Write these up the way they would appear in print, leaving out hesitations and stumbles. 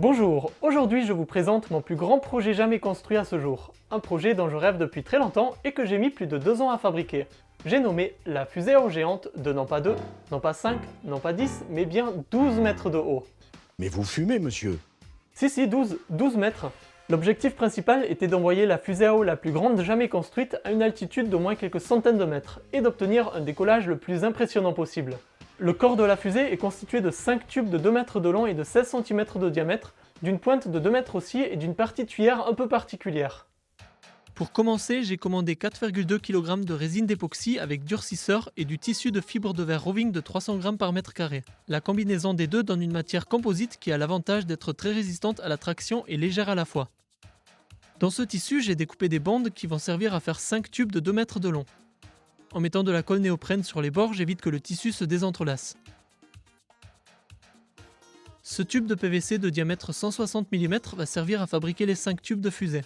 Bonjour, aujourd'hui je vous présente mon plus grand projet jamais construit à ce jour. Un projet dont je rêve depuis très longtemps et que j'ai mis plus de 2 ans à fabriquer. J'ai nommé la fusée à eau géante de non pas 2, non pas 5, non pas 10, mais bien 12 mètres de haut. Mais vous fumez, monsieur. Si, 12 mètres. L'objectif principal était d'envoyer la fusée à eau la plus grande jamais construite à une altitude d'au moins quelques centaines de mètres et d'obtenir un décollage le plus impressionnant possible. Le corps de la fusée est constitué de 5 tubes de 2 mètres de long et de 16 cm de diamètre, d'une pointe de 2 mètres aussi et d'une partie tuyère un peu particulière. Pour commencer, j'ai commandé 4,2 kg de résine d'époxy avec durcisseur et du tissu de fibre de verre roving de 300 g par mètre carré. La combinaison des deux donne une matière composite qui a l'avantage d'être très résistante à la traction et légère à la fois. Dans ce tissu, j'ai découpé des bandes qui vont servir à faire 5 tubes de 2 mètres de long. En mettant de la colle néoprène sur les bords, j'évite que le tissu se désentrelace. Ce tube de PVC de diamètre 160 mm va servir à fabriquer les 5 tubes de fusée.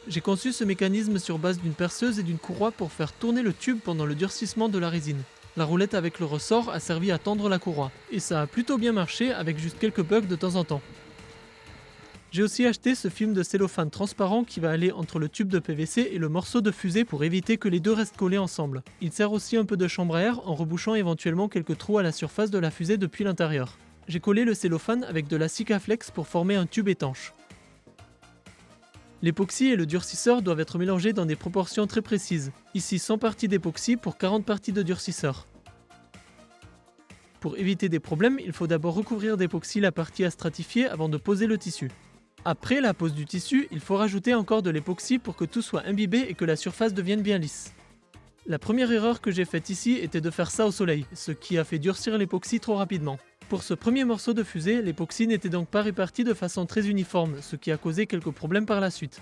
J'ai conçu ce mécanisme sur base d'une perceuse et d'une courroie pour faire tourner le tube pendant le durcissement de la résine. La roulette avec le ressort a servi à tendre la courroie, et ça a plutôt bien marché avec juste quelques bugs de temps en temps. J'ai aussi acheté ce film de cellophane transparent qui va aller entre le tube de PVC et le morceau de fusée pour éviter que les deux restent collés ensemble. Il sert aussi un peu de chambre à air en rebouchant éventuellement quelques trous à la surface de la fusée depuis l'intérieur. J'ai collé le cellophane avec de la Sikaflex pour former un tube étanche. L'époxy et le durcisseur doivent être mélangés dans des proportions très précises. Ici 100 parties d'époxy pour 40 parties de durcisseur. Pour éviter des problèmes, il faut d'abord recouvrir d'époxy la partie à stratifier avant de poser le tissu. Après la pose du tissu, il faut rajouter encore de l'époxy pour que tout soit imbibé et que la surface devienne bien lisse. La première erreur que j'ai faite ici était de faire ça au soleil, ce qui a fait durcir l'époxy trop rapidement. Pour ce premier morceau de fusée, l'époxy n'était donc pas répartie de façon très uniforme, ce qui a causé quelques problèmes par la suite.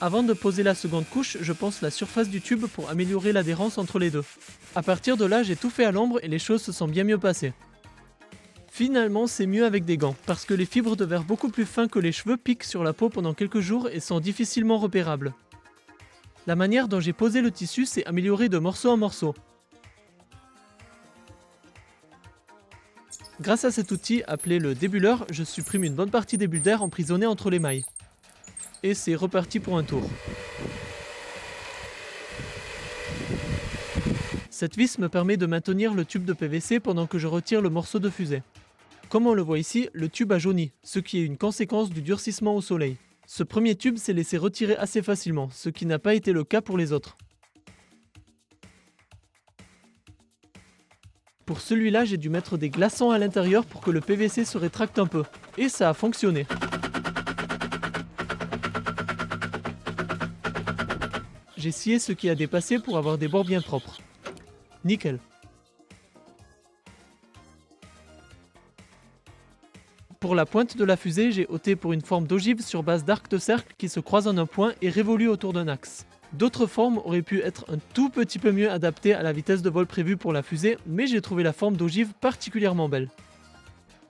Avant de poser la seconde couche, je ponce la surface du tube pour améliorer l'adhérence entre les deux. A partir de là, j'ai tout fait à l'ombre et les choses se sont bien mieux passées. Finalement, c'est mieux avec des gants, parce que les fibres de verre beaucoup plus fins que les cheveux piquent sur la peau pendant quelques jours et sont difficilement repérables. La manière dont j'ai posé le tissu s'est améliorée de morceau en morceau. Grâce à cet outil, appelé le débuleur, je supprime une bonne partie des bulles d'air emprisonnées entre les mailles. Et c'est reparti pour un tour. Cette vis me permet de maintenir le tube de PVC pendant que je retire le morceau de fusée. Comme on le voit ici, le tube a jauni, ce qui est une conséquence du durcissement au soleil. Ce premier tube s'est laissé retirer assez facilement, ce qui n'a pas été le cas pour les autres. Pour celui-là, j'ai dû mettre des glaçons à l'intérieur pour que le PVC se rétracte un peu. Et ça a fonctionné. J'ai scié ce qui a dépassé pour avoir des bords bien propres. Nickel. Pour la pointe de la fusée, j'ai opté pour une forme d'ogive sur base d'arc de cercle qui se croise en un point et révolue autour d'un axe. D'autres formes auraient pu être un tout petit peu mieux adaptées à la vitesse de vol prévue pour la fusée, mais j'ai trouvé la forme d'ogive particulièrement belle.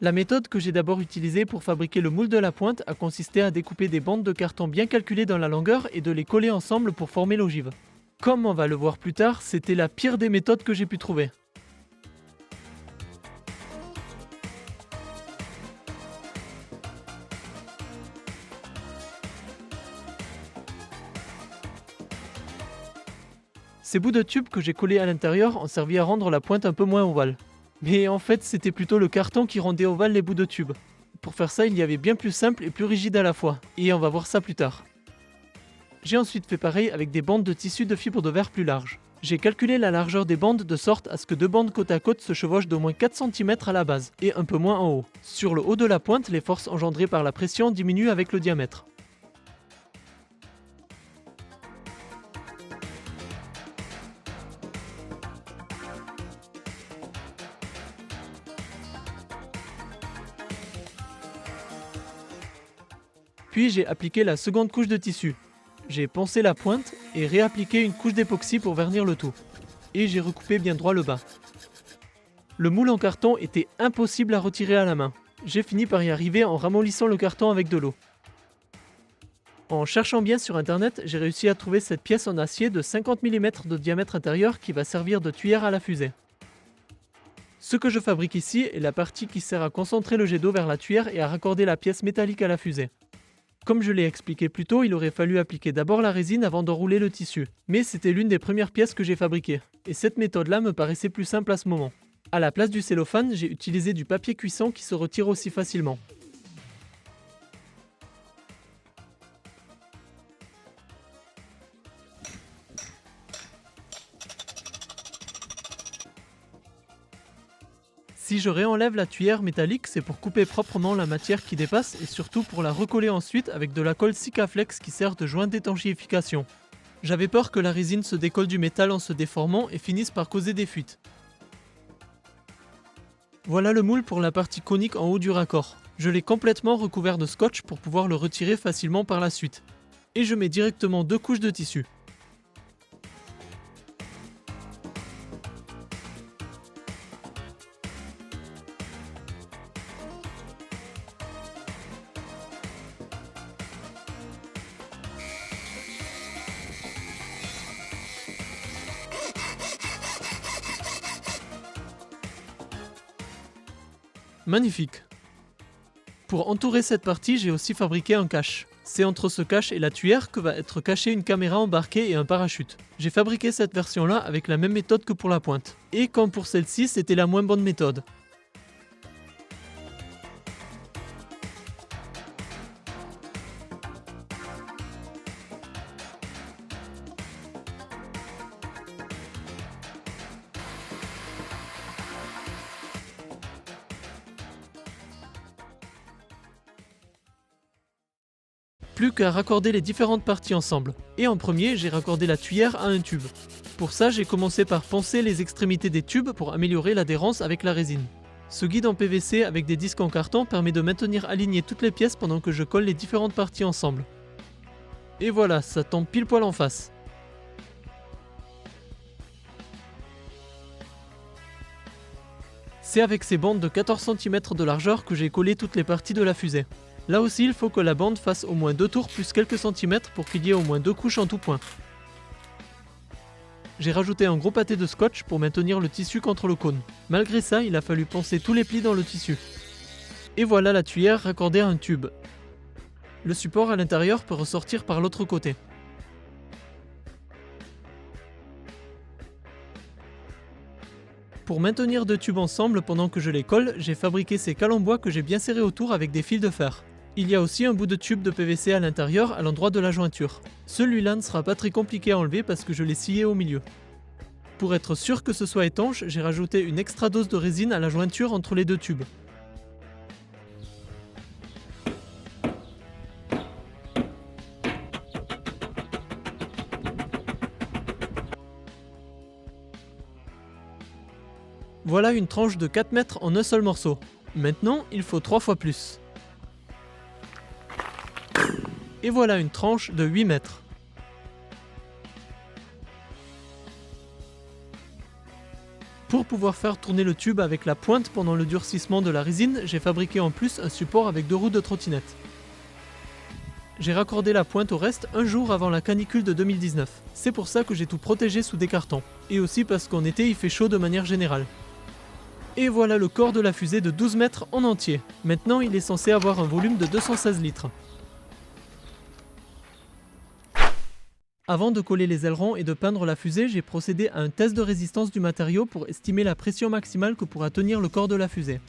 La méthode que j'ai d'abord utilisée pour fabriquer le moule de la pointe a consisté à découper des bandes de carton bien calculées dans la longueur et de les coller ensemble pour former l'ogive. Comme on va le voir plus tard, c'était la pire des méthodes que j'ai pu trouver. Ces bouts de tube que j'ai collés à l'intérieur ont servi à rendre la pointe un peu moins ovale. Mais en fait, c'était plutôt le carton qui rendait ovale les bouts de tube. Pour faire ça, il y avait bien plus simple et plus rigide à la fois, et on va voir ça plus tard. J'ai ensuite fait pareil avec des bandes de tissu de fibre de verre plus larges. J'ai calculé la largeur des bandes de sorte à ce que deux bandes côte à côte se chevauchent d'au moins 4 cm à la base, et un peu moins en haut. Sur le haut de la pointe, les forces engendrées par la pression diminuent avec le diamètre. Puis j'ai appliqué la seconde couche de tissu. J'ai poncé la pointe et réappliqué une couche d'époxy pour vernir le tout. Et j'ai recoupé bien droit le bas. Le moule en carton était impossible à retirer à la main. J'ai fini par y arriver en ramollissant le carton avec de l'eau. En cherchant bien sur internet, j'ai réussi à trouver cette pièce en acier de 50 mm de diamètre intérieur qui va servir de tuyère à la fusée. Ce que je fabrique ici est la partie qui sert à concentrer le jet d'eau vers la tuyère et à raccorder la pièce métallique à la fusée. Comme je l'ai expliqué plus tôt, il aurait fallu appliquer d'abord la résine avant d'enrouler le tissu. Mais c'était l'une des premières pièces que j'ai fabriquées, et cette méthode-là me paraissait plus simple à ce moment. À la place du cellophane, j'ai utilisé du papier cuisson qui se retire aussi facilement. Si je réenlève la tuyère métallique, c'est pour couper proprement la matière qui dépasse et surtout pour la recoller ensuite avec de la colle Sikaflex qui sert de joint d'étanchéification. J'avais peur que la résine se décolle du métal en se déformant et finisse par causer des fuites. Voilà le moule pour la partie conique en haut du raccord. Je l'ai complètement recouvert de scotch pour pouvoir le retirer facilement par la suite. Et je mets directement 2 couches de tissu. Magnifique! Pour entourer cette partie, j'ai aussi fabriqué un cache. C'est entre ce cache et la tuyère que va être cachée une caméra embarquée et un parachute. J'ai fabriqué cette version-là avec la même méthode que pour la pointe. Et comme pour celle-ci, c'était la moins bonne méthode. Plus qu'à raccorder les différentes parties ensemble. Et en premier, j'ai raccordé la tuyère à un tube. Pour ça, j'ai commencé par poncer les extrémités des tubes pour améliorer l'adhérence avec la résine. Ce guide en PVC avec des disques en carton permet de maintenir alignées toutes les pièces pendant que je colle les différentes parties ensemble. Et voilà, ça tombe pile poil en face. C'est avec ces bandes de 14 cm de largeur que j'ai collé toutes les parties de la fusée. Là aussi, il faut que la bande fasse au moins 2 tours plus quelques centimètres pour qu'il y ait au moins 2 couches en tout point. J'ai rajouté un gros pâté de scotch pour maintenir le tissu contre le cône. Malgré ça, il a fallu poncer tous les plis dans le tissu. Et voilà la tuyère raccordée à un tube. Le support à l'intérieur peut ressortir par l'autre côté. Pour maintenir 2 tubes ensemble pendant que je les colle, j'ai fabriqué ces cales en bois que j'ai bien serrés autour avec des fils de fer. Il y a aussi un bout de tube de PVC à l'intérieur à l'endroit de la jointure. Celui-là ne sera pas très compliqué à enlever parce que je l'ai scié au milieu. Pour être sûr que ce soit étanche, j'ai rajouté une extra dose de résine à la jointure entre les 2 tubes. Voilà une tranche de 4 mètres en un seul morceau. Maintenant, il faut 3 fois plus. Et voilà une tranche de 8 mètres. Pour pouvoir faire tourner le tube avec la pointe pendant le durcissement de la résine, j'ai fabriqué en plus un support avec 2 roues de trottinette. J'ai raccordé la pointe au reste un jour avant la canicule de 2019. C'est pour ça que j'ai tout protégé sous des cartons. Et aussi parce qu'en été il fait chaud de manière générale. Et voilà le corps de la fusée de 12 mètres en entier. Maintenant il est censé avoir un volume de 216 litres. Avant de coller les ailerons et de peindre la fusée, j'ai procédé à un test de résistance du matériau pour estimer la pression maximale que pourra tenir le corps de la fusée.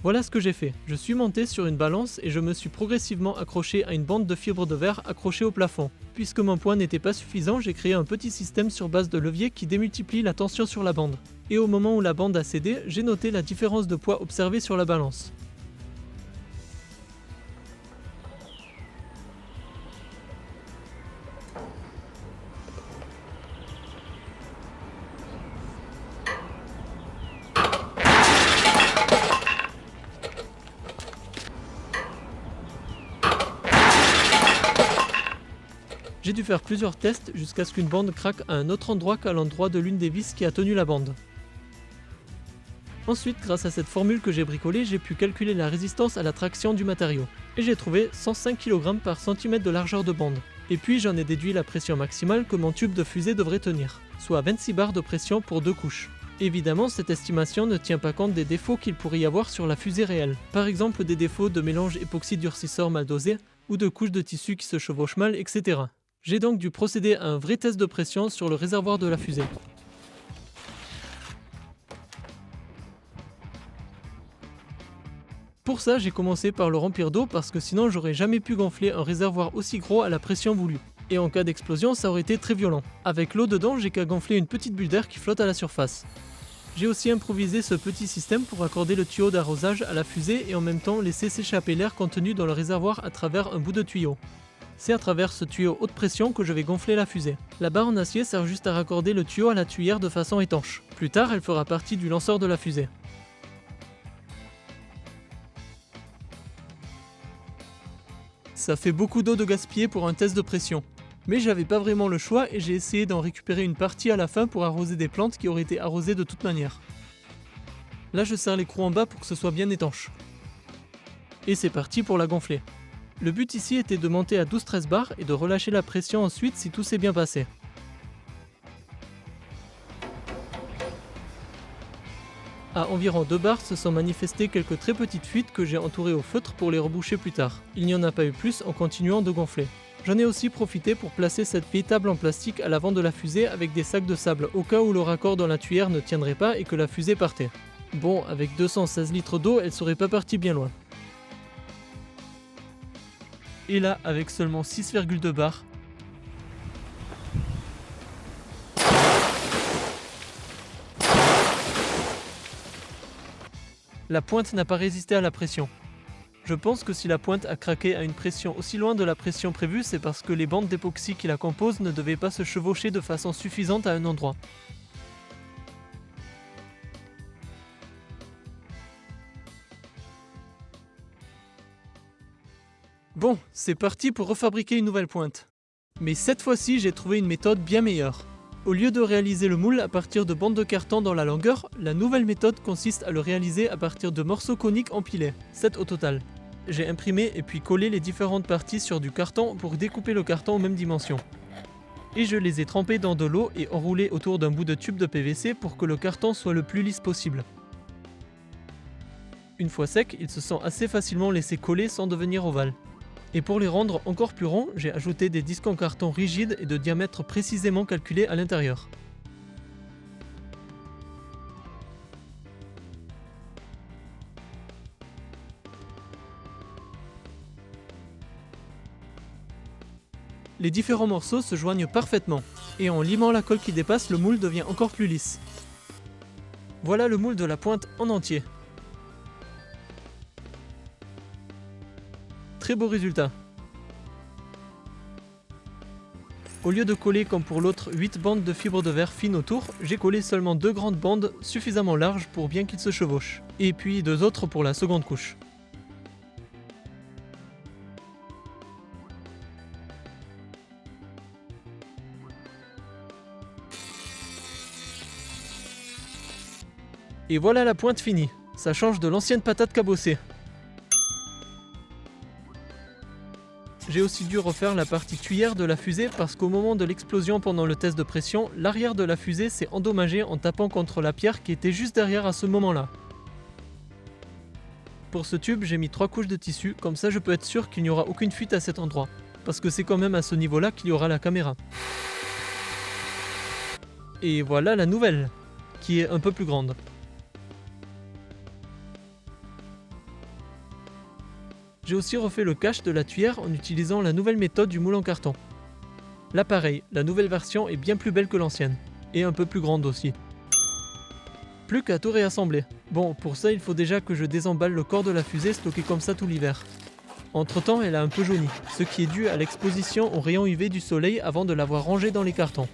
Voilà ce que j'ai fait. Je suis monté sur une balance et je me suis progressivement accroché à une bande de fibres de verre accrochée au plafond. Puisque mon poids n'était pas suffisant, j'ai créé un petit système sur base de levier qui démultiplie la tension sur la bande. Et au moment où la bande a cédé, j'ai noté la différence de poids observée sur la balance. J'ai dû faire plusieurs tests jusqu'à ce qu'une bande craque à un autre endroit qu'à l'endroit de l'une des vis qui a tenu la bande. Ensuite, grâce à cette formule que j'ai bricolée, j'ai pu calculer la résistance à la traction du matériau. Et j'ai trouvé 105 kg par centimètre de largeur de bande. Et puis j'en ai déduit la pression maximale que mon tube de fusée devrait tenir, soit 26 bars de pression pour 2 couches. Évidemment, cette estimation ne tient pas compte des défauts qu'il pourrait y avoir sur la fusée réelle. Par exemple des défauts de mélange époxy-durcisseur mal dosé, ou de couches de tissu qui se chevauchent mal, etc. J'ai donc dû procéder à un vrai test de pression sur le réservoir de la fusée. Pour ça, j'ai commencé par le remplir d'eau parce que sinon j'aurais jamais pu gonfler un réservoir aussi gros à la pression voulue. Et en cas d'explosion, ça aurait été très violent. Avec l'eau dedans, j'ai qu'à gonfler une petite bulle d'air qui flotte à la surface. J'ai aussi improvisé ce petit système pour accorder le tuyau d'arrosage à la fusée et en même temps laisser s'échapper l'air contenu dans le réservoir à travers un bout de tuyau. C'est à travers ce tuyau haute pression que je vais gonfler la fusée. La barre en acier sert juste à raccorder le tuyau à la tuyère de façon étanche. Plus tard, elle fera partie du lanceur de la fusée. Ça fait beaucoup d'eau de gaspiller pour un test de pression. Mais j'avais pas vraiment le choix et j'ai essayé d'en récupérer une partie à la fin pour arroser des plantes qui auraient été arrosées de toute manière. Là je serre l'écrou en bas pour que ce soit bien étanche. Et c'est parti pour la gonfler. Le but ici était de monter à 12-13 bars et de relâcher la pression ensuite si tout s'est bien passé. À environ 2 bars se sont manifestées quelques très petites fuites que j'ai entourées au feutre pour les reboucher plus tard. Il n'y en a pas eu plus en continuant de gonfler. J'en ai aussi profité pour placer cette vieille table en plastique à l'avant de la fusée avec des sacs de sable au cas où le raccord dans la tuyère ne tiendrait pas et que la fusée partait. Bon, avec 216 litres d'eau, elle serait pas partie bien loin. Et là, avec seulement 6,2 bars, la pointe n'a pas résisté à la pression. Je pense que si la pointe a craqué à une pression aussi loin de la pression prévue, c'est parce que les bandes d'époxy qui la composent ne devaient pas se chevaucher de façon suffisante à un endroit. Bon, c'est parti pour refabriquer une nouvelle pointe. Mais cette fois-ci, j'ai trouvé une méthode bien meilleure. Au lieu de réaliser le moule à partir de bandes de carton dans la longueur, la nouvelle méthode consiste à le réaliser à partir de morceaux coniques empilés, 7 au total. J'ai imprimé et puis collé les différentes parties sur du carton pour découper le carton aux mêmes dimensions. Et je les ai trempés dans de l'eau et enroulés autour d'un bout de tube de PVC pour que le carton soit le plus lisse possible. Une fois secs, ils se sont assez facilement laissés coller sans devenir ovales. Et pour les rendre encore plus ronds, j'ai ajouté des disques en carton rigides et de diamètre précisément calculé à l'intérieur. Les différents morceaux se joignent parfaitement, et en limant la colle qui dépasse, le moule devient encore plus lisse. Voilà le moule de la pointe en entier. Très beau résultat. Au lieu de coller comme pour l'autre 8 bandes de fibres de verre fines autour, j'ai collé seulement 2 grandes bandes suffisamment larges pour bien qu'ils se chevauchent, et puis 2 autres pour la seconde couche. Et voilà la pointe finie, ça change de l'ancienne patate cabossée. J'ai aussi dû refaire la partie tuyère de la fusée parce qu'au moment de l'explosion pendant le test de pression, l'arrière de la fusée s'est endommagé en tapant contre la pierre qui était juste derrière à ce moment-là. Pour ce tube, j'ai mis 3 couches de tissu, comme ça je peux être sûr qu'il n'y aura aucune fuite à cet endroit, parce que c'est quand même à ce niveau-là qu'il y aura la caméra. Et voilà la nouvelle, qui est un peu plus grande. J'ai aussi refait le cache de la tuyère en utilisant la nouvelle méthode du moule en carton. Là pareil, la nouvelle version est bien plus belle que l'ancienne, et un peu plus grande aussi. Plus qu'à tout réassembler. Bon, pour ça il faut déjà que je désemballe le corps de la fusée stocké comme ça tout l'hiver. Entre temps elle a un peu jauni, ce qui est dû à l'exposition aux rayons UV du soleil avant de l'avoir rangée dans les cartons.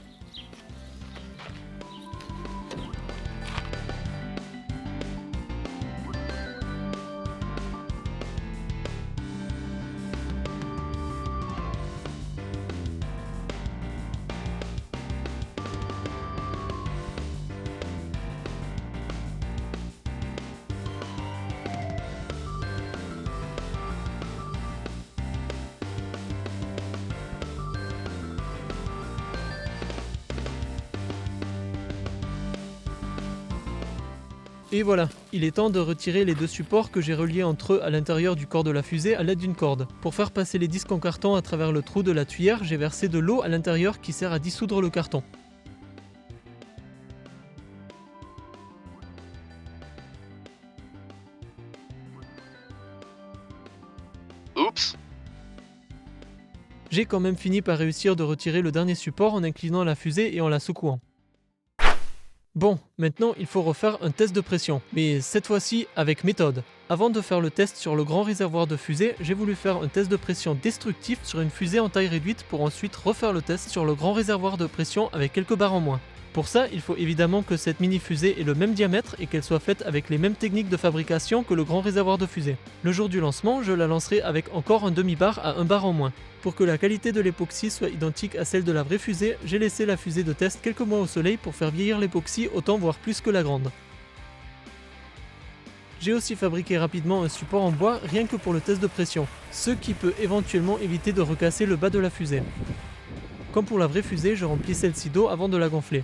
Et voilà, il est temps de retirer les deux supports que j'ai reliés entre eux à l'intérieur du corps de la fusée à l'aide d'une corde. Pour faire passer les disques en carton à travers le trou de la tuyère, j'ai versé de l'eau à l'intérieur qui sert à dissoudre le carton. Oups. J'ai quand même fini par réussir de retirer le dernier support en inclinant la fusée et en la secouant. Bon, maintenant il faut refaire un test de pression, mais cette fois-ci avec méthode. Avant de faire le test sur le grand réservoir de fusée, j'ai voulu faire un test de pression destructif sur une fusée en taille réduite pour ensuite refaire le test sur le grand réservoir de pression avec quelques barres en moins. Pour ça, il faut évidemment que cette mini-fusée ait le même diamètre et qu'elle soit faite avec les mêmes techniques de fabrication que le grand réservoir de fusée. Le jour du lancement, je la lancerai avec encore un demi-bar à 1 bar en moins. Pour que la qualité de l'époxy soit identique à celle de la vraie fusée, j'ai laissé la fusée de test quelques mois au soleil pour faire vieillir l'époxy autant voire plus que la grande. J'ai aussi fabriqué rapidement un support en bois rien que pour le test de pression, ce qui peut éventuellement éviter de recasser le bas de la fusée. Comme pour la vraie fusée, je remplis celle-ci d'eau avant de la gonfler.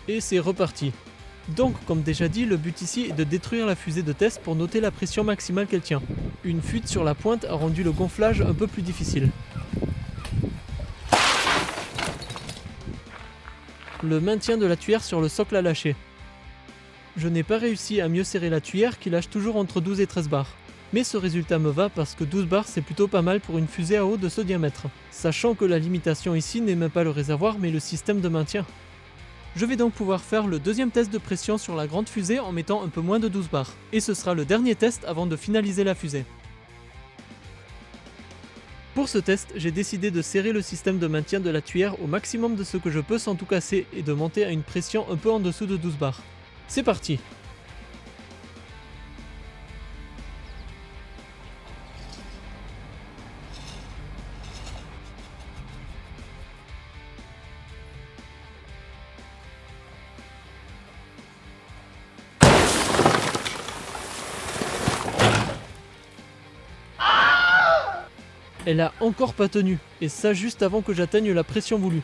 Et c'est reparti. Donc, comme déjà dit, le but ici est de détruire la fusée de test pour noter la pression maximale qu'elle tient. Une fuite sur la pointe a rendu le gonflage un peu plus difficile. Le maintien de la tuyère sur le socle a lâché. Je n'ai pas réussi à mieux serrer la tuyère qui lâche toujours entre 12 et 13 bars. Mais ce résultat me va parce que 12 bars c'est plutôt pas mal pour une fusée à eau de ce diamètre. Sachant que la limitation ici n'est même pas le réservoir mais le système de maintien. Je vais donc pouvoir faire le deuxième test de pression sur la grande fusée en mettant un peu moins de 12 bars. Et ce sera le dernier test avant de finaliser la fusée. Pour ce test, j'ai décidé de serrer le système de maintien de la tuyère au maximum de ce que je peux sans tout casser et de monter à une pression un peu en dessous de 12 bars. C'est parti! Elle a encore pas tenu, et ça juste avant que j'atteigne la pression voulue.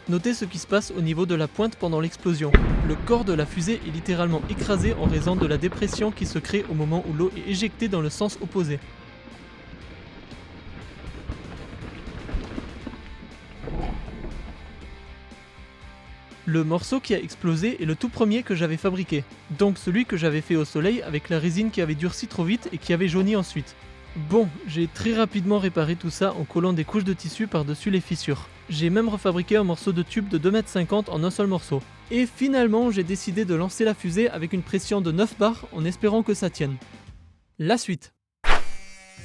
Notez ce qui se passe au niveau de la pointe pendant l'explosion. Le corps de la fusée est littéralement écrasé en raison de la dépression qui se crée au moment où l'eau est éjectée dans le sens opposé. Le morceau qui a explosé est le tout premier que j'avais fabriqué, donc celui que j'avais fait au soleil avec la résine qui avait durci trop vite et qui avait jauni ensuite. Bon, j'ai très rapidement réparé tout ça en collant des couches de tissu par-dessus les fissures. J'ai même refabriqué un morceau de tube de 2,50 m en un seul morceau. Et finalement, j'ai décidé de lancer la fusée avec une pression de 9 bars en espérant que ça tienne. La suite.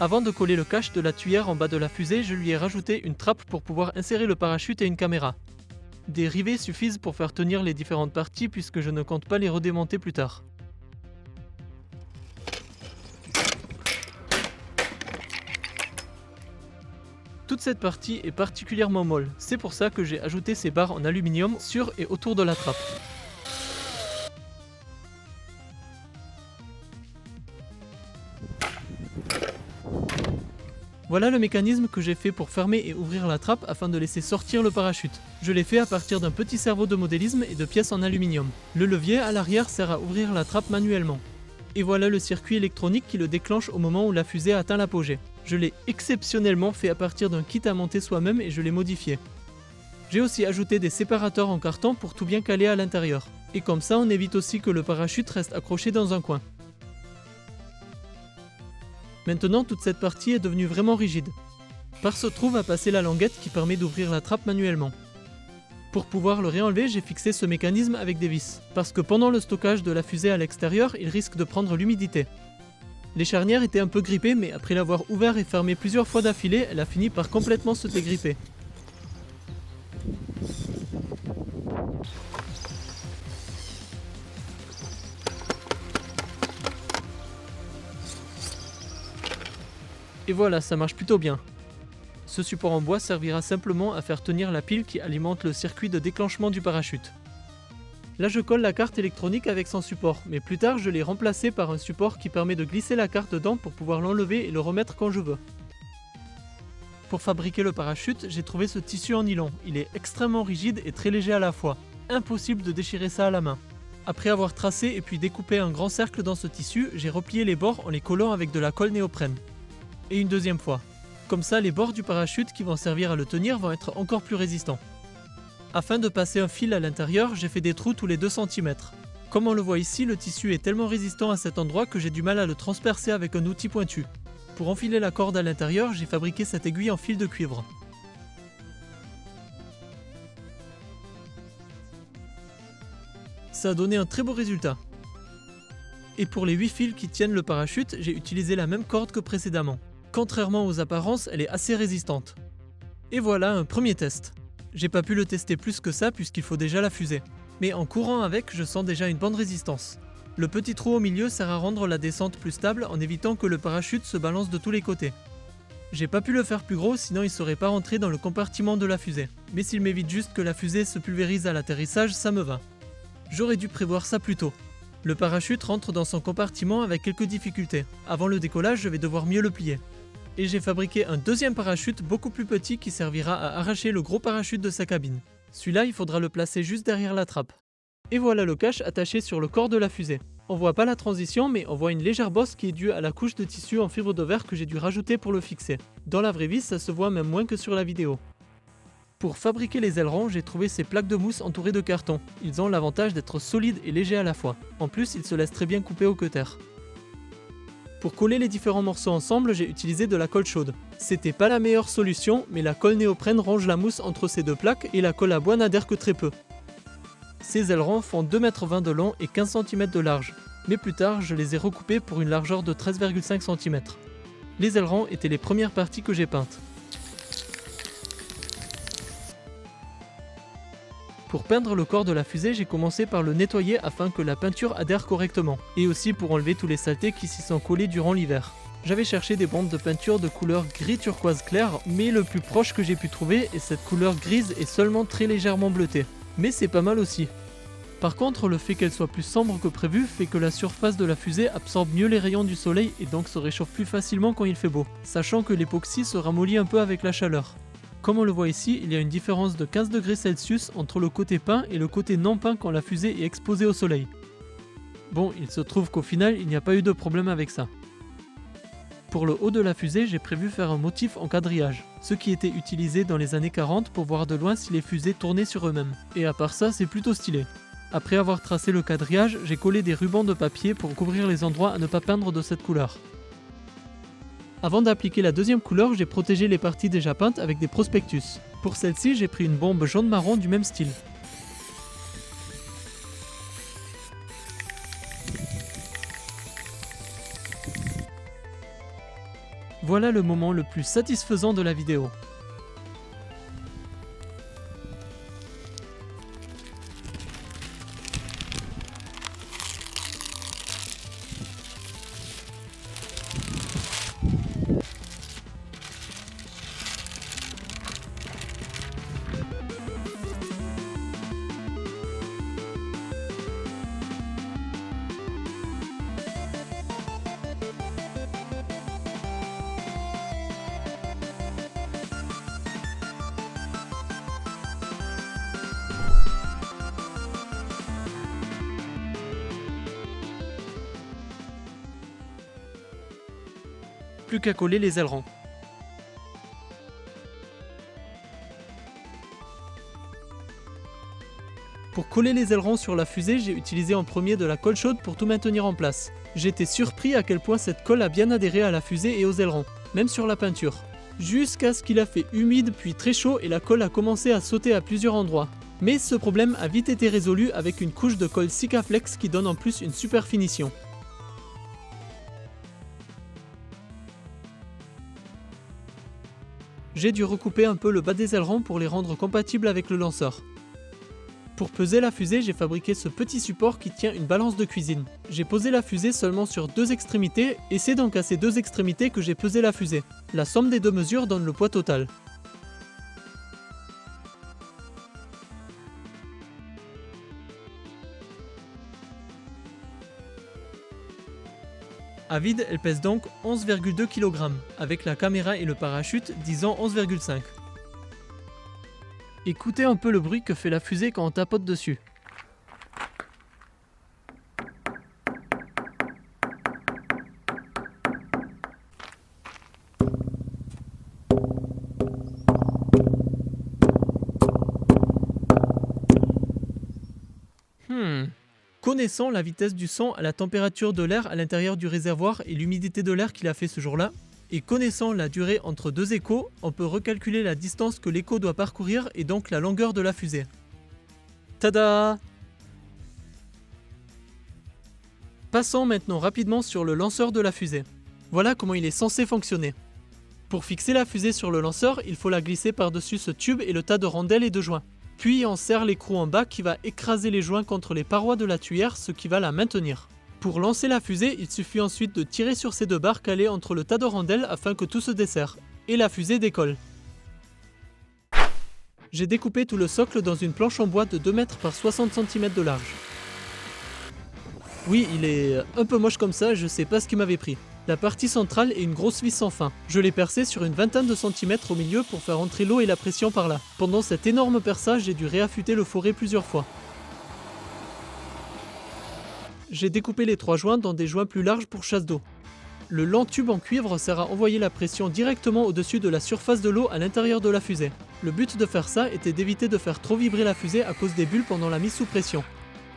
Avant de coller le cache de la tuyère en bas de la fusée, je lui ai rajouté une trappe pour pouvoir insérer le parachute et une caméra. Des rivets suffisent pour faire tenir les différentes parties puisque je ne compte pas les redémonter plus tard. Toute cette partie est particulièrement molle, c'est pour ça que j'ai ajouté ces barres en aluminium sur et autour de la trappe. Voilà le mécanisme que j'ai fait pour fermer et ouvrir la trappe afin de laisser sortir le parachute. Je l'ai fait à partir d'un petit cerveau de modélisme et de pièces en aluminium. Le levier à l'arrière sert à ouvrir la trappe manuellement. Et voilà le circuit électronique qui le déclenche au moment où la fusée atteint l'apogée. Je l'ai exceptionnellement fait à partir d'un kit à monter soi-même et je l'ai modifié. J'ai aussi ajouté des séparateurs en carton pour tout bien caler à l'intérieur. Et comme ça on évite aussi que le parachute reste accroché dans un coin. Maintenant toute cette partie est devenue vraiment rigide. Par se trouve à passer la languette qui permet d'ouvrir la trappe manuellement. Pour pouvoir le réenlever, j'ai fixé ce mécanisme avec des vis, parce que pendant le stockage de la fusée à l'extérieur, il risque de prendre l'humidité. Les charnières étaient un peu grippées, mais après l'avoir ouvert et fermé plusieurs fois d'affilée, elle a fini par complètement se dégripper. Et voilà, ça marche plutôt bien. Ce support en bois servira simplement à faire tenir la pile qui alimente le circuit de déclenchement du parachute. Là je colle la carte électronique avec son support, mais plus tard je l'ai remplacé par un support qui permet de glisser la carte dedans pour pouvoir l'enlever et le remettre quand je veux. Pour fabriquer le parachute, j'ai trouvé ce tissu en nylon. Il est extrêmement rigide et très léger à la fois. Impossible de déchirer ça à la main. Après avoir tracé et puis découpé un grand cercle dans ce tissu, j'ai replié les bords en les collant avec de la colle néoprène. Et une deuxième fois. Comme ça, les bords du parachute qui vont servir à le tenir vont être encore plus résistants. Afin de passer un fil à l'intérieur, j'ai fait des trous tous les 2 cm. Comme on le voit ici, le tissu est tellement résistant à cet endroit que j'ai du mal à le transpercer avec un outil pointu. Pour enfiler la corde à l'intérieur, j'ai fabriqué cette aiguille en fil de cuivre. Ça a donné un très beau résultat. Et pour les 8 fils qui tiennent le parachute, j'ai utilisé la même corde que précédemment. Contrairement aux apparences, elle est assez résistante. Et voilà un premier test. J'ai pas pu le tester plus que ça puisqu'il faut déjà la fusée. Mais en courant avec, je sens déjà une bonne résistance. Le petit trou au milieu sert à rendre la descente plus stable en évitant que le parachute se balance de tous les côtés. J'ai pas pu le faire plus gros sinon il serait pas rentré dans le compartiment de la fusée. Mais s'il m'évite juste que la fusée se pulvérise à l'atterrissage, ça me va. J'aurais dû prévoir ça plus tôt. Le parachute rentre dans son compartiment avec quelques difficultés. Avant le décollage, je vais devoir mieux le plier. Et j'ai fabriqué un deuxième parachute beaucoup plus petit qui servira à arracher le gros parachute de sa cabine. Celui-là, il faudra le placer juste derrière la trappe. Et voilà le cache attaché sur le corps de la fusée. On voit pas la transition, mais on voit une légère bosse qui est due à la couche de tissu en fibre de verre que j'ai dû rajouter pour le fixer. Dans la vraie vie, ça se voit même moins que sur la vidéo. Pour fabriquer les ailerons, j'ai trouvé ces plaques de mousse entourées de carton. Ils ont l'avantage d'être solides et légers à la fois. En plus, ils se laissent très bien couper au cutter. Pour coller les différents morceaux ensemble, j'ai utilisé de la colle chaude. C'était pas la meilleure solution, mais la colle néoprène range la mousse entre ces deux plaques et la colle à bois n'adhère que très peu. Ces ailerons font 2,20 m de long et 15 cm de large, mais plus tard je les ai recoupés pour une largeur de 13,5 cm. Les ailerons étaient les premières parties que j'ai peintes. Pour peindre le corps de la fusée, j'ai commencé par le nettoyer afin que la peinture adhère correctement, et aussi pour enlever tous les saletés qui s'y sont collés durant l'hiver. J'avais cherché des bandes de peinture de couleur gris turquoise clair, mais le plus proche que j'ai pu trouver est cette couleur grise et seulement très légèrement bleutée. Mais c'est pas mal aussi. Par contre, le fait qu'elle soit plus sombre que prévu fait que la surface de la fusée absorbe mieux les rayons du soleil et donc se réchauffe plus facilement quand il fait beau, sachant que l'époxy se ramollit un peu avec la chaleur. Comme on le voit ici, il y a une différence de 15 degrés Celsius entre le côté peint et le côté non peint quand la fusée est exposée au soleil. Bon, il se trouve qu'au final, il n'y a pas eu de problème avec ça. Pour le haut de la fusée, j'ai prévu faire un motif en quadrillage, ce qui était utilisé dans les années 40 pour voir de loin si les fusées tournaient sur eux-mêmes. Et à part ça, c'est plutôt stylé. Après avoir tracé le quadrillage, j'ai collé des rubans de papier pour couvrir les endroits à ne pas peindre de cette couleur. Avant d'appliquer la deuxième couleur, j'ai protégé les parties déjà peintes avec des prospectus. Pour celle-ci, j'ai pris une bombe jaune-marron du même style. Voilà le moment le plus satisfaisant de la vidéo. Plus qu'à coller les ailerons. Pour coller les ailerons sur la fusée, j'ai utilisé en premier de la colle chaude pour tout maintenir en place. J'étais surpris à quel point cette colle a bien adhéré à la fusée et aux ailerons, même sur la peinture. Jusqu'à ce qu'il a fait humide puis très chaud et la colle a commencé à sauter à plusieurs endroits. Mais ce problème a vite été résolu avec une couche de colle Sikaflex qui donne en plus une super finition. J'ai dû recouper un peu le bas des ailerons pour les rendre compatibles avec le lanceur. Pour peser la fusée, j'ai fabriqué ce petit support qui tient une balance de cuisine. J'ai posé la fusée seulement sur 2 extrémités et c'est donc à ces 2 extrémités que j'ai pesé la fusée. La somme des 2 mesures donne le poids total. À vide, elle pèse donc 11,2 kg, avec la caméra et le parachute disant 11,5. Écoutez un peu le bruit que fait la fusée quand on tapote dessus. Connaissant la vitesse du son à la température de l'air à l'intérieur du réservoir et l'humidité de l'air qu'il a fait ce jour-là, et connaissant la durée entre deux échos, on peut recalculer la distance que l'écho doit parcourir et donc la longueur de la fusée. Tada! Passons maintenant rapidement sur le lanceur de la fusée. Voilà comment il est censé fonctionner. Pour fixer la fusée sur le lanceur, il faut la glisser par-dessus ce tube et le tas de rondelles et de joints. Puis on serre l'écrou en bas qui va écraser les joints contre les parois de la tuyère, ce qui va la maintenir. Pour lancer la fusée, il suffit ensuite de tirer sur ces deux barres calées entre le tas de rondelles afin que tout se desserre. Et la fusée décolle. J'ai découpé tout le socle dans une planche en bois de 2 mètres par 60 cm de large. Oui, il est un peu moche comme ça, je sais pas ce qui m'avait pris. La partie centrale est une grosse vis sans fin. Je l'ai percée sur une vingtaine de centimètres au milieu pour faire entrer l'eau et la pression par là. Pendant cet énorme perçage, j'ai dû réaffûter le forêt plusieurs fois. J'ai découpé les 3 joints dans des joints plus larges pour chasse d'eau. Le lent tube en cuivre sert à envoyer la pression directement au-dessus de la surface de l'eau à l'intérieur de la fusée. Le but de faire ça était d'éviter de faire trop vibrer la fusée à cause des bulles pendant la mise sous pression.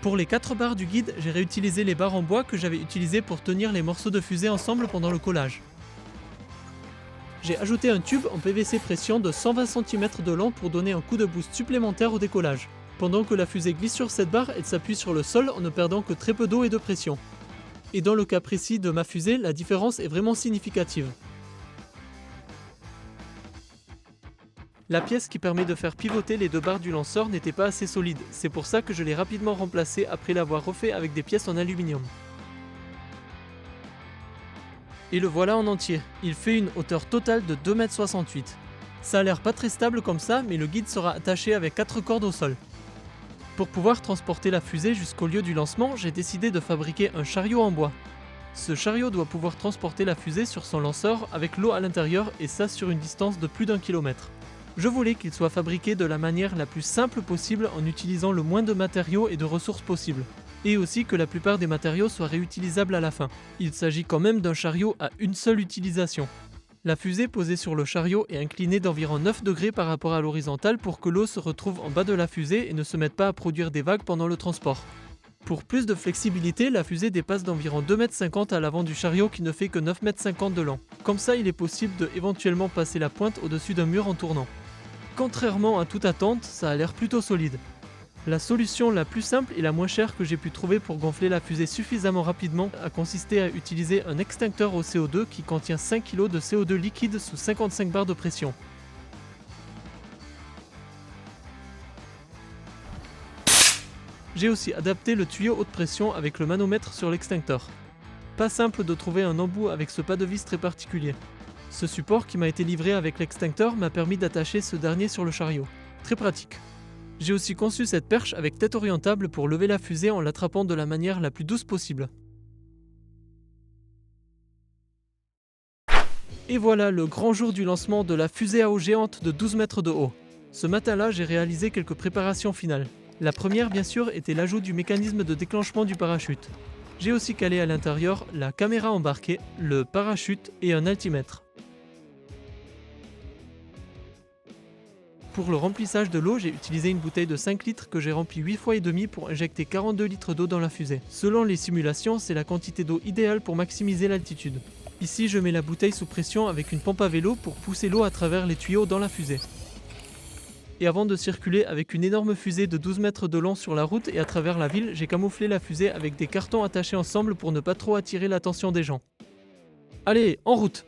Pour les 4 barres du guide, j'ai réutilisé les barres en bois que j'avais utilisées pour tenir les morceaux de fusée ensemble pendant le collage. J'ai ajouté un tube en PVC pression de 120 cm de long pour donner un coup de boost supplémentaire au décollage. Pendant que la fusée glisse sur cette barre, elle s'appuie sur le sol en ne perdant que très peu d'eau et de pression. Et dans le cas précis de ma fusée, la différence est vraiment significative. La pièce qui permet de faire pivoter les 2 barres du lanceur n'était pas assez solide, c'est pour ça que je l'ai rapidement remplacée après l'avoir refait avec des pièces en aluminium. Et le voilà en entier, il fait une hauteur totale de 2,68 m. Ça a l'air pas très stable comme ça, mais le guide sera attaché avec 4 cordes au sol. Pour pouvoir transporter la fusée jusqu'au lieu du lancement, j'ai décidé de fabriquer un chariot en bois. Ce chariot doit pouvoir transporter la fusée sur son lanceur avec l'eau à l'intérieur et ça sur une distance de plus d'1 km. Je voulais qu'il soit fabriqué de la manière la plus simple possible en utilisant le moins de matériaux et de ressources possibles. Et aussi que la plupart des matériaux soient réutilisables à la fin. Il s'agit quand même d'un chariot à une seule utilisation. La fusée posée sur le chariot est inclinée d'environ 9 degrés par rapport à l'horizontale pour que l'eau se retrouve en bas de la fusée et ne se mette pas à produire des vagues pendant le transport. Pour plus de flexibilité, la fusée dépasse d'environ 2,50 m à l'avant du chariot qui ne fait que 9,50 m de long. Comme ça, il est possible de éventuellement passer la pointe au-dessus d'un mur en tournant. Contrairement à toute attente, ça a l'air plutôt solide. La solution la plus simple et la moins chère que j'ai pu trouver pour gonfler la fusée suffisamment rapidement a consisté à utiliser un extincteur au CO2 qui contient 5 kg de CO2 liquide sous 55 bars de pression. J'ai aussi adapté le tuyau haute pression avec le manomètre sur l'extincteur. Pas simple de trouver un embout avec ce pas de vis très particulier. Ce support qui m'a été livré avec l'extincteur m'a permis d'attacher ce dernier sur le chariot. Très pratique. J'ai aussi conçu cette perche avec tête orientable pour lever la fusée en l'attrapant de la manière la plus douce possible. Et voilà le grand jour du lancement de la fusée à eau géante de 12 mètres de haut. Ce matin-là, j'ai réalisé quelques préparations finales. La première, bien sûr, était l'ajout du mécanisme de déclenchement du parachute. J'ai aussi calé à l'intérieur la caméra embarquée, le parachute et un altimètre. Pour le remplissage de l'eau, j'ai utilisé une bouteille de 5 litres que j'ai remplie 8 fois et demi pour injecter 42 litres d'eau dans la fusée. Selon les simulations, c'est la quantité d'eau idéale pour maximiser l'altitude. Ici, je mets la bouteille sous pression avec une pompe à vélo pour pousser l'eau à travers les tuyaux dans la fusée. Et avant de circuler avec une énorme fusée de 12 mètres de long sur la route et à travers la ville, j'ai camouflé la fusée avec des cartons attachés ensemble pour ne pas trop attirer l'attention des gens. Allez, en route!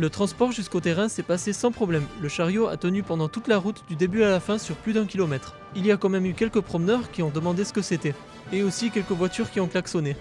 Le transport jusqu'au terrain s'est passé sans problème. Le chariot a tenu pendant toute la route du début à la fin sur plus d'1 kilomètre. Il y a quand même eu quelques promeneurs qui ont demandé ce que c'était. Et aussi quelques voitures qui ont klaxonné.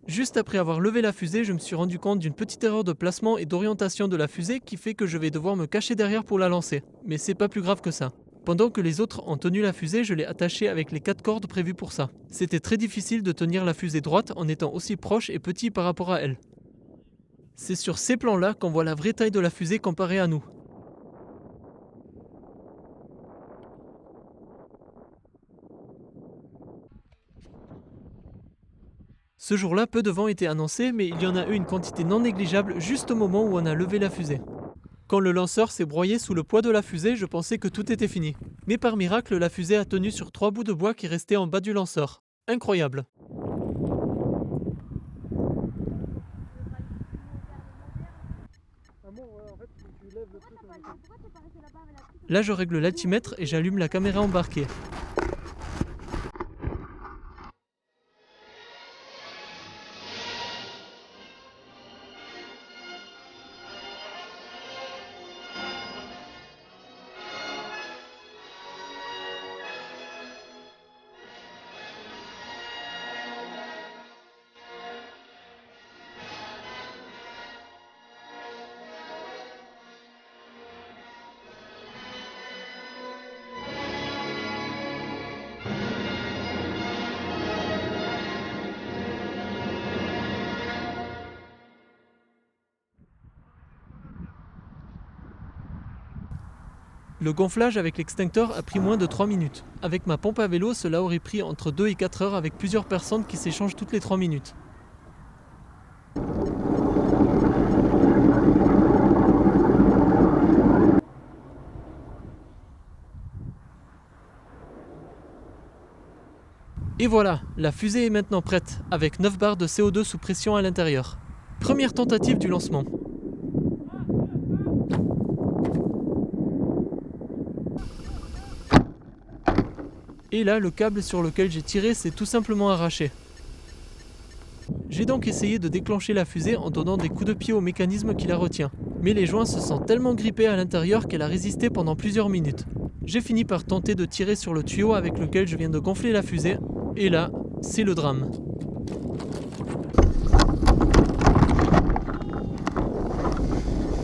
Juste après avoir levé la fusée, je me suis rendu compte d'une petite erreur de placement et d'orientation de la fusée qui fait que je vais devoir me cacher derrière pour la lancer. Mais c'est pas plus grave que ça. Pendant que les autres ont tenu la fusée, je l'ai attachée avec les 4 cordes prévues pour ça. C'était très difficile de tenir la fusée droite en étant aussi proche et petit par rapport à elle. C'est sur ces plans-là qu'on voit la vraie taille de la fusée comparée à nous. Ce jour-là, peu de vent était annoncé, mais il y en a eu une quantité non négligeable juste au moment où on a levé la fusée. Quand le lanceur s'est broyé sous le poids de la fusée, je pensais que tout était fini. Mais par miracle, la fusée a tenu sur 3 bouts de bois qui restaient en bas du lanceur. Incroyable. Là, je règle l'altimètre et j'allume la caméra embarquée. Le gonflage avec l'extincteur a pris moins de 3 minutes. Avec ma pompe à vélo, cela aurait pris entre 2 et 4 heures avec plusieurs personnes qui s'échangent toutes les 3 minutes. Et voilà, la fusée est maintenant prête, avec 9 barres de CO2 sous pression à l'intérieur. Première tentative du lancement. Et là, le câble sur lequel j'ai tiré s'est tout simplement arraché. J'ai donc essayé de déclencher la fusée en donnant des coups de pied au mécanisme qui la retient. Mais les joints se sont tellement grippés à l'intérieur qu'elle a résisté pendant plusieurs minutes. J'ai fini par tenter de tirer sur le tuyau avec lequel je viens de gonfler la fusée, et là, c'est le drame.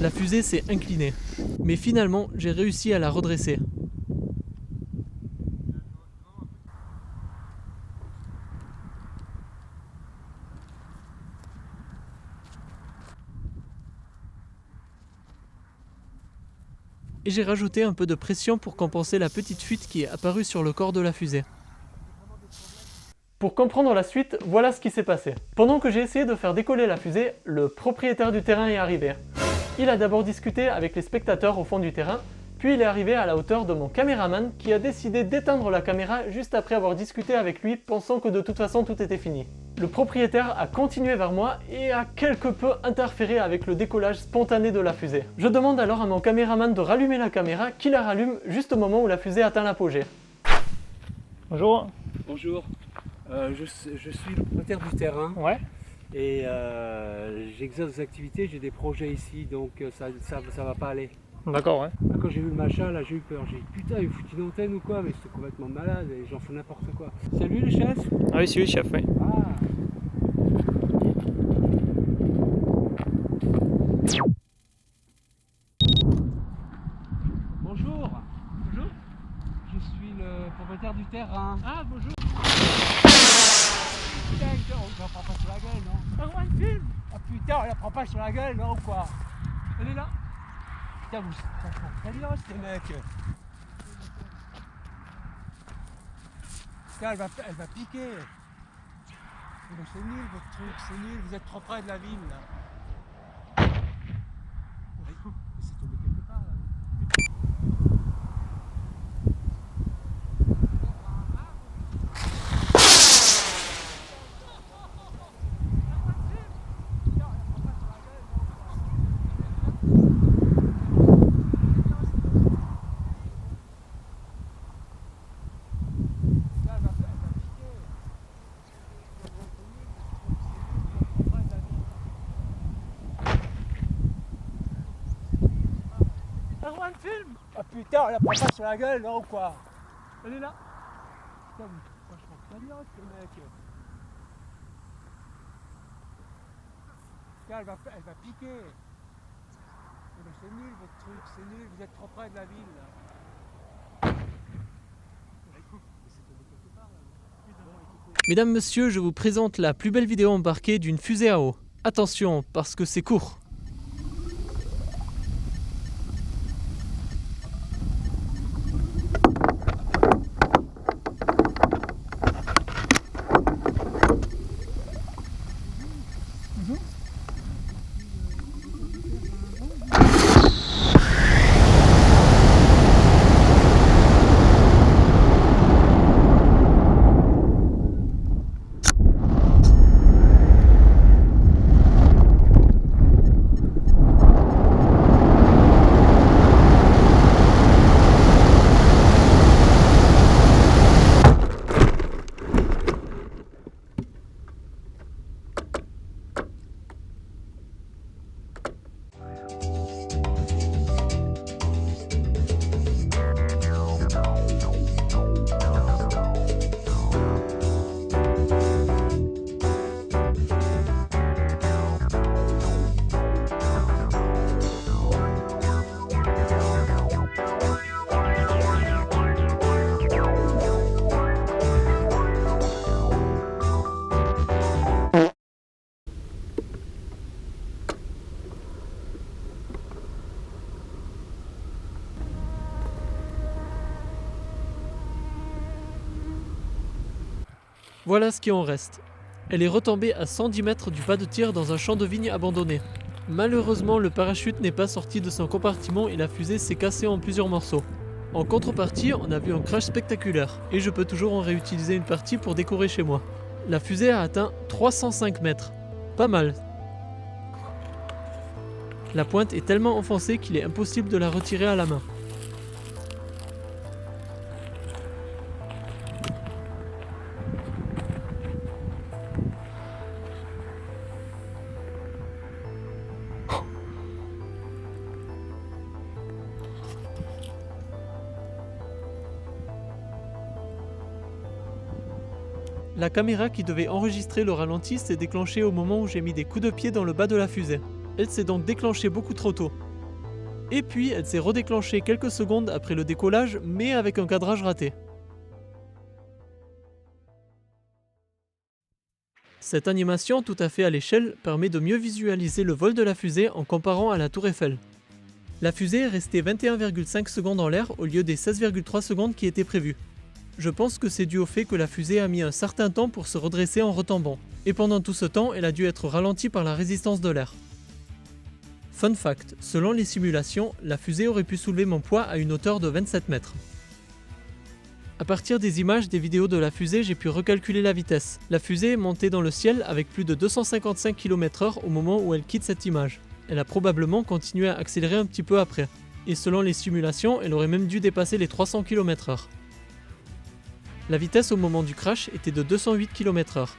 La fusée s'est inclinée, mais finalement j'ai réussi à la redresser. Et j'ai rajouté un peu de pression pour compenser la petite fuite qui est apparue sur le corps de la fusée. Pour comprendre la suite, voilà ce qui s'est passé. Pendant que j'ai essayé de faire décoller la fusée, le propriétaire du terrain est arrivé. Il a d'abord discuté avec les spectateurs au fond du terrain, puis il est arrivé à la hauteur de mon caméraman qui a décidé d'éteindre la caméra juste après avoir discuté avec lui, pensant que de toute façon tout était fini. Le propriétaire a continué vers moi et a quelque peu interféré avec le décollage spontané de la fusée. Je demande alors à mon caméraman de rallumer la caméra, qui la rallume juste au moment où la fusée atteint l'apogée. Bonjour. Bonjour, je suis le propriétaire du terrain Ouais. et j'exerce des activités, j'ai des projets ici, donc ça va pas aller. D'accord, ouais. Quand j'ai vu le machin, là j'ai eu peur, j'ai dit putain il fout une antenne ou quoi, mais c'était complètement malade et j'en fais n'importe quoi. C'est lui le chef? Ah oui, c'est lui, chef, oui. Ah. Bonjour. Bonjour. Je suis le propriétaire du terrain. Ah, bonjour. Putain, on la prend pas sur la gueule, non? Ah, ouais, film. Ah putain, on la prend pas sur la gueule, non ou quoi? Elle est là. Putain, vous sont très bien ces mecs. Putain, elle va piquer. Mais c'est nul votre truc, c'est nul, vous êtes trop près de la ville là. Ouais, c'est tombé quelque part là. Film. Ah putain, on la prend pas sur la gueule, non ou quoi? Elle est là. Putain, vous franchement très bien ces mecs. Putain, elle va piquer. Mais c'est nul votre truc, c'est nul, vous êtes trop près de la ville là. C'est tombé quelque part là. Mesdames, messieurs, je vous présente la plus belle vidéo embarquée d'une fusée à eau. Attention, parce que c'est court. Voilà ce qui en reste. Elle est retombée à 110 mètres du pas de tir dans un champ de vigne abandonné. Malheureusement, le parachute n'est pas sorti de son compartiment et la fusée s'est cassée en plusieurs morceaux. En contrepartie, on a vu un crash spectaculaire, et je peux toujours en réutiliser une partie pour décorer chez moi. La fusée a atteint 305 mètres. Pas mal. La pointe est tellement enfoncée qu'il est impossible de la retirer à la main. La caméra qui devait enregistrer le ralenti s'est déclenchée au moment où j'ai mis des coups de pied dans le bas de la fusée. Elle s'est donc déclenchée beaucoup trop tôt. Et puis elle s'est redéclenchée quelques secondes après le décollage, mais avec un cadrage raté. Cette animation tout à fait à l'échelle permet de mieux visualiser le vol de la fusée en comparant à la tour Eiffel. La fusée est restée 21,5 secondes en l'air au lieu des 16,3 secondes qui étaient prévues. Je pense que c'est dû au fait que la fusée a mis un certain temps pour se redresser en retombant, et pendant tout ce temps, elle a dû être ralentie par la résistance de l'air. Fun fact, selon les simulations, la fusée aurait pu soulever mon poids à une hauteur de 27 mètres. À partir des images des vidéos de la fusée, j'ai pu recalculer la vitesse. La fusée est montée dans le ciel avec plus de 255 km/h au moment où elle quitte cette image. Elle a probablement continué à accélérer un petit peu après. Et selon les simulations, elle aurait même dû dépasser les 300 km/h. La vitesse au moment du crash était de 208 km/h.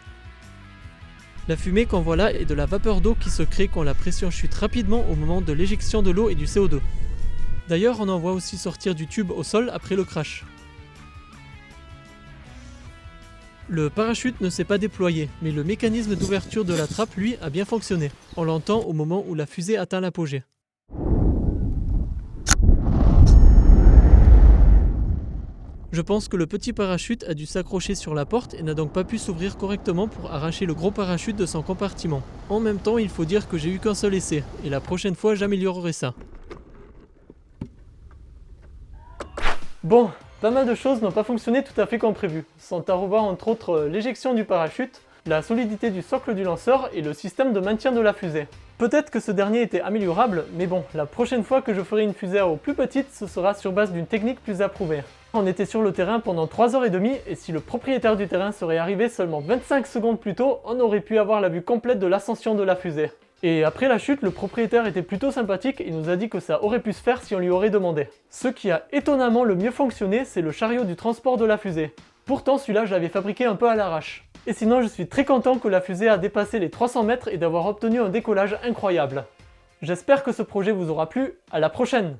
La fumée qu'on voit là est de la vapeur d'eau qui se crée quand la pression chute rapidement au moment de l'éjection de l'eau et du CO2. D'ailleurs, on en voit aussi sortir du tube au sol après le crash. Le parachute ne s'est pas déployé, mais le mécanisme d'ouverture de la trappe, lui, a bien fonctionné. On l'entend au moment où la fusée atteint l'apogée. Je pense que le petit parachute a dû s'accrocher sur la porte et n'a donc pas pu s'ouvrir correctement pour arracher le gros parachute de son compartiment. En même temps, il faut dire que j'ai eu qu'un seul essai, et la prochaine fois j'améliorerai ça. Bon, pas mal de choses n'ont pas fonctionné tout à fait comme prévu. Sont à revoir entre autres l'éjection du parachute, la solidité du socle du lanceur et le système de maintien de la fusée. Peut-être que ce dernier était améliorable, mais bon, la prochaine fois que je ferai une fusée au plus petite, ce sera sur base d'une technique plus approuvée. On était sur le terrain pendant 3h30 et si le propriétaire du terrain serait arrivé seulement 25 secondes plus tôt, on aurait pu avoir la vue complète de l'ascension de la fusée. Et après la chute, le propriétaire était plutôt sympathique et nous a dit que ça aurait pu se faire si on lui aurait demandé. Ce qui a étonnamment le mieux fonctionné, c'est le chariot du transport de la fusée. Pourtant celui-là je l'avais fabriqué un peu à l'arrache. Et sinon je suis très content que la fusée a dépassé les 300 mètres et d'avoir obtenu un décollage incroyable. J'espère que ce projet vous aura plu, à la prochaine!